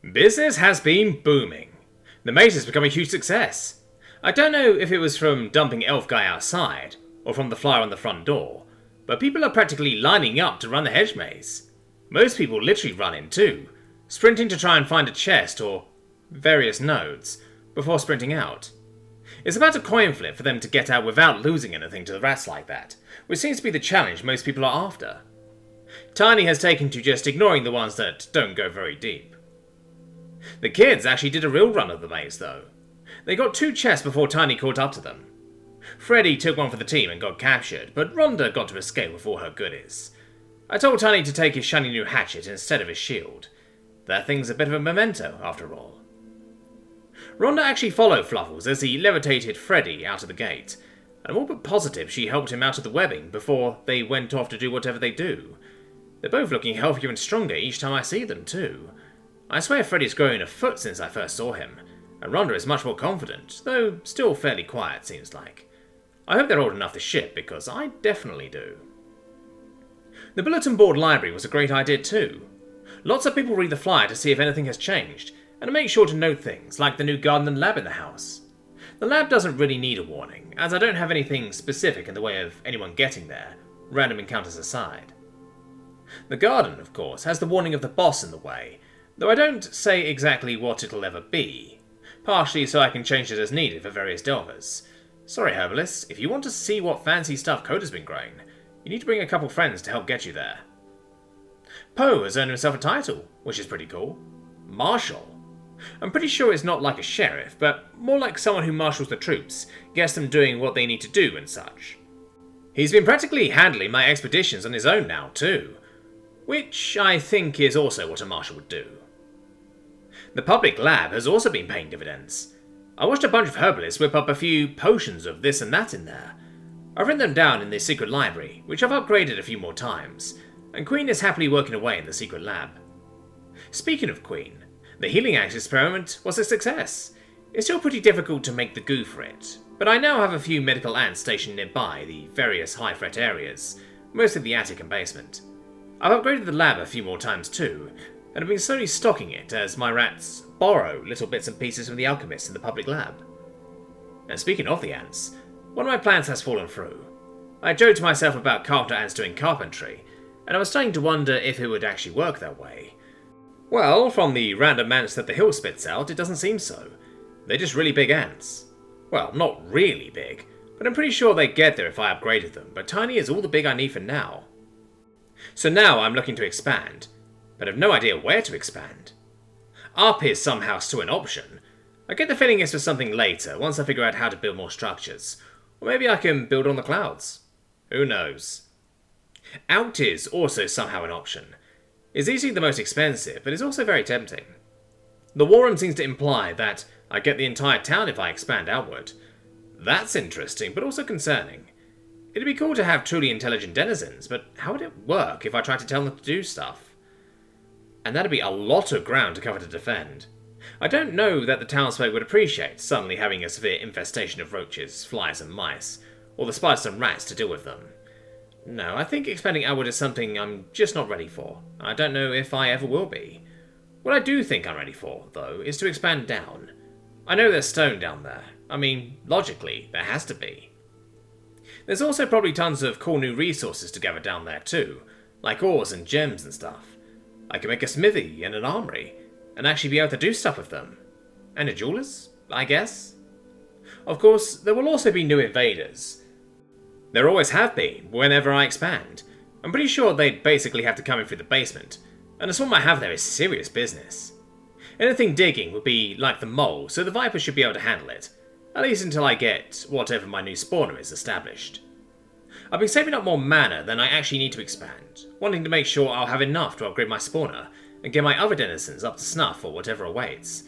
Business has been booming. The maze has become a huge success. I don't know if it was from dumping Elf Guy outside, or from the flyer on the front door, but people are practically lining up to run the hedge maze. Most people literally run in too, sprinting to try and find a chest or various nodes, before sprinting out. It's about a coin flip for them to get out without losing anything to the rats like that, which seems to be the challenge most people are after. Tiny has taken to just ignoring the ones that don't go very deep. The kids actually did a real run of the maze though. They got 2 chests before Tiny caught up to them. Freddy took one for the team and got captured, but Rhonda got to escape with all her goodies. I told Tiny to take his shiny new hatchet instead of his shield. That thing's a bit of a memento, after all. Rhonda actually followed Fluffles as he levitated Freddy out of the gate, and I'm all but positive she helped him out of the webbing before they went off to do whatever they do. They're both looking healthier and stronger each time I see them too. I swear Freddy's grown a foot since I first saw him, and Rhonda is much more confident, though still fairly quiet seems like. I hope they're old enough to ship, because I definitely do. The bulletin board library was a great idea too. Lots of people read the flyer to see if anything has changed, and to make sure to note things, like the new garden and lab in the house. The lab doesn't really need a warning, as I don't have anything specific in the way of anyone getting there, random encounters aside. The garden, of course, has the warning of the boss in the way, though I don't say exactly what it'll ever be, partially so I can change it as needed for various delvers. Sorry herbalists, if you want to see what fancy stuff Coda's been growing, you need to bring a couple friends to help get you there. Poe has earned himself a title, which is pretty cool. Marshal. I'm pretty sure it's not like a sheriff, but more like someone who marshals the troops, gets them doing what they need to do and such. He's been practically handling my expeditions on his own now too, which I think is also what a marshal would do. The public lab has also been paying dividends. I watched a bunch of herbalists whip up a few potions of this and that in there. I've written them down in the secret library, which I've upgraded a few more times, and Queen is happily working away in the secret lab. Speaking of Queen, the healing axe experiment was a success. It's still pretty difficult to make the goo for it, but I now have a few medical ants stationed nearby the various high threat areas, mostly the attic and basement. I've upgraded the lab a few more times too, and have been slowly stocking it as my rats borrow little bits and pieces from the alchemists in the public lab. And speaking of the ants, one of my plans has fallen through. I joked to myself about carpenter ants doing carpentry, and I was starting to wonder if it would actually work that way. Well, from the random ants that the hill spits out, it doesn't seem so. They're just really big ants. Well, not really big, but I'm pretty sure they'd get there if I upgraded them, but tiny is all the big I need for now. So now I'm looking to expand, but have no idea where to expand. Up is somehow still an option. I get the feeling it's for something later, once I figure out how to build more structures. Or maybe I can build on the clouds. Who knows? Out is also somehow an option. It's easily the most expensive, but it's also very tempting. The war room seems to imply that I get the entire town if I expand outward. That's interesting, but also concerning. It'd be cool to have truly intelligent denizens, but how would it work if I tried to tell them to do stuff? And that'd be a lot of ground to cover to defend. I don't know that the townsfolk would appreciate suddenly having a severe infestation of roaches, flies and mice, or the spiders and rats to deal with them. No, I think expanding outward is something I'm just not ready for. I don't know if I ever will be. What I do think I'm ready for, though, is to expand down. I know there's stone down there. I mean, logically, there has to be. There's also probably tons of cool new resources to gather down there too, like ores and gems and stuff. I can make a smithy and an armory, and actually be able to do stuff with them. And a jeweler's, I guess? Of course, there will also be new invaders. There always have been, whenever I expand. I'm pretty sure they'd basically have to come in through the basement, and the swarm I have there is serious business. Anything digging would be like the mole, so the Viper should be able to handle it, at least until I get whatever my new spawner is established. I've been saving up more mana than I actually need to expand, wanting to make sure I'll have enough to upgrade my spawner and get my other denizens up to snuff for whatever awaits.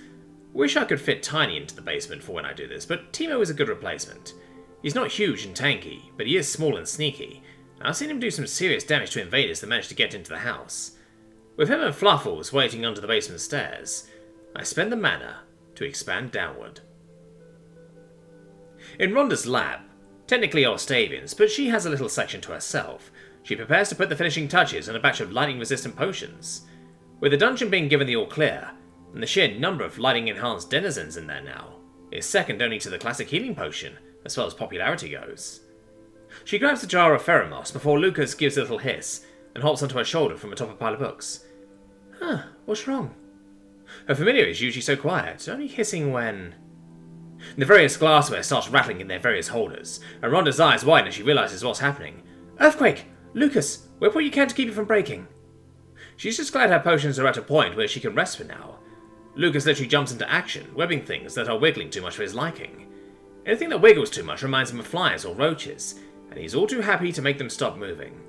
Wish I could fit Tiny into the basement for when I do this, but Timo is a good replacement. He's not huge and tanky, but he is small and sneaky, and I've seen him do some serious damage to invaders that managed to get into the house. With him and Fluffles waiting under the basement stairs, I spend the mana to expand downward. In Rhonda's lab, technically Octavian's, but she has a little section to herself. She prepares to put the finishing touches on a batch of lightning-resistant potions. With the dungeon being given the all-clear, and the sheer number of lighting-enhanced denizens in there now is second only to the classic healing potion, as far as popularity goes. She grabs the jar of Pheromos before Lucas gives a little hiss and hops onto her shoulder from atop a pile of books. Huh, what's wrong? Her familiar is usually so quiet, only hissing when... The various glassware starts rattling in their various holders, and Rhonda's eyes widen as she realizes what's happening. Earthquake! Lucas, where what you can to keep it from breaking? She's just glad her potions are at a point where she can rest for now. Lucas literally jumps into action, webbing things that are wiggling too much for his liking. Anything that wiggles too much reminds him of flies or roaches, and he's all too happy to make them stop moving.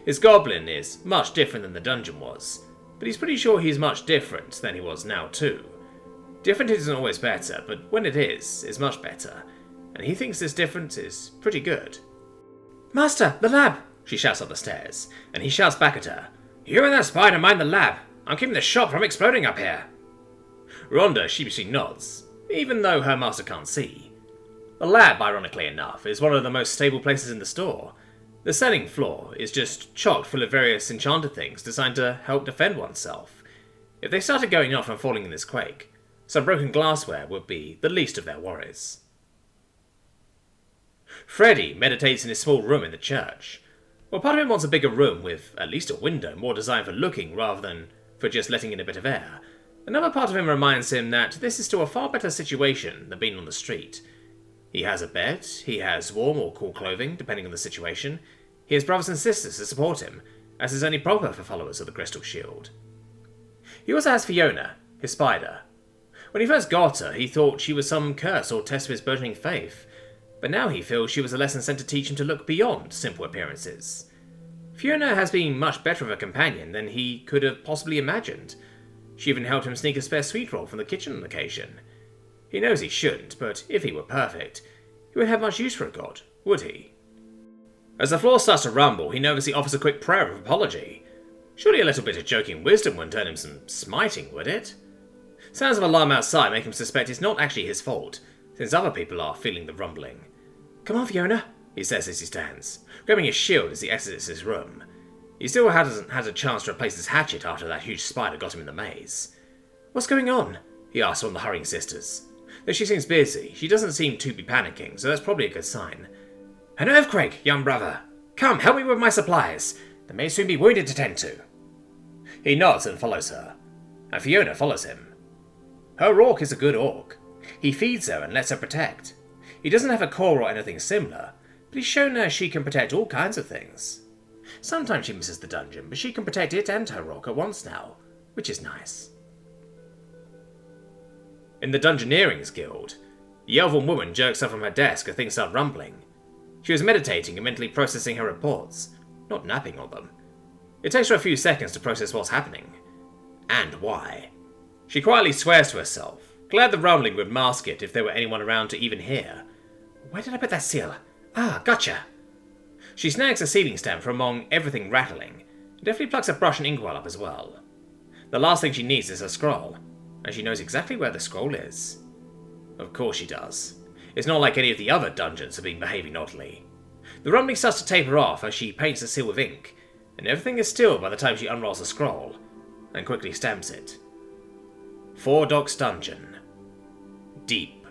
His goblin is much different than the dungeon was, but he's pretty sure he's much different than he was now too. Different isn't always better, but when it is much better, and he thinks this difference is pretty good. Master, the lab! She shouts up the stairs, and he shouts back at her. You and that spider mind the lab. I'm keeping the shop from exploding up here. Rhonda sheepishly nods, even though her master can't see. The lab, ironically enough, is one of the most stable places in the store. The selling floor is just chock full of various enchanted things designed to help defend oneself. If they started going off and falling in this quake, some broken glassware would be the least of their worries. Freddy meditates in his small room in the church. Well, part of him wants a bigger room with at least a window, more designed for looking rather than for just letting in a bit of air. Another part of him reminds him that this is still a far better situation than being on the street. He has a bed, he has warm or cool clothing, depending on the situation. He has brothers and sisters to support him, as is only proper for followers of the Crystal Shield. He also has Fiona, his spider. When he first got her, he thought she was some curse or test of his burgeoning faith, but now he feels she was a lesson sent to teach him to look beyond simple appearances. Fiona has been much better of a companion than he could have possibly imagined. She even helped him sneak a spare sweet roll from the kitchen on occasion. He knows he shouldn't, but if he were perfect, he would have much use for a god, would he? As the floor starts to rumble, he nervously offers a quick prayer of apology. Surely a little bit of joking wisdom wouldn't earn him some smiting, would it? Sounds of alarm outside make him suspect it's not actually his fault, since other people are feeling the rumbling. Come on, Fiona, he says as he stands, grabbing his shield as he exits his room. He still hasn't had a chance to replace his hatchet after that huge spider got him in the maze. What's going on? He asks one of the hurrying sisters. Though she seems busy, she doesn't seem to be panicking, so that's probably a good sign. An earthquake, young brother! Come, help me with my supplies. There may soon be wounded to tend to. He nods and follows her, and Fiona follows him. Her orc is a good orc. He feeds her and lets her protect. He doesn't have a core or anything similar, but he's shown her she can protect all kinds of things. Sometimes she misses the dungeon, but she can protect it and her orc at once now, which is nice. In the Dungeoneering's guild, the elven woman jerks up from her desk as things start rumbling. She was meditating and mentally processing her reports, not napping on them. It takes her a few seconds to process what's happening, and why. She quietly swears to herself, glad the rumbling would mask it if there were anyone around to even hear. Where did I put that seal? Ah, gotcha! She snags a ceiling stamp from among everything rattling, and definitely plucks a brush and inkwell up as well. The last thing she needs is a scroll, and she knows exactly where the scroll is. Of course she does. It's not like any of the other dungeons have been behaving oddly. The rumbling starts to taper off as she paints the seal with ink, and everything is still by the time she unrolls the scroll, and quickly stamps it. 4 Docks Dungeon. Deep